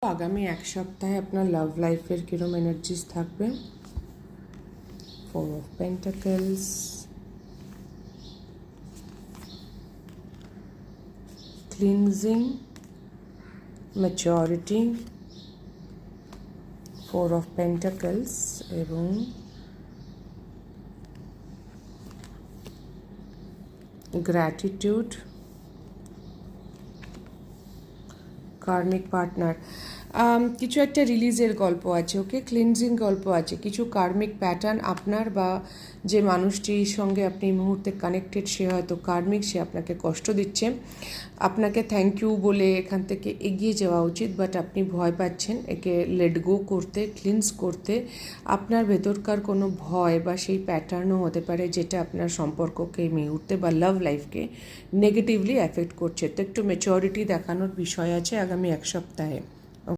আগামী এক সপ্তাহে আপনার লাভ লাইফের কিরম এনার্জিস থাকবে। 4 of Pentacles, cleansing, maturity, 4 of Pentacles এবং gratitude, কার্মিক পার্টনার। কিছু একটা রিলিজের গল্প আছে, ওকে, ক্লিনজিং গল্প আছে, কিছু কার্মিক প্যাটার্ন আপনার বা যে মানুষটির সঙ্গে আপনি এই মুহূর্তে কানেক্টেড সে হয়তো কার্মিক, সে আপনাকে কষ্ট দিচ্ছে, আপনাকে থ্যাংক ইউ বলে এখান থেকে এগিয়ে যাওয়া উচিত, বাট আপনি ভয় পাচ্ছেন একে লেট গো করতে, ক্লিনস করতে। আপনার ভেতরকার কোনো ভয় বা সেই প্যাটার্নও হতে পারে যেটা আপনার সম্পর্ককে এই মুহূর্তে বা লাভ লাইফকে নেগেটিভলি অ্যাফেক্ট করছে। তো একটু ম্যাচুরিটি দেখানোর বিষয় আছে আগামী এক সপ্তাহে।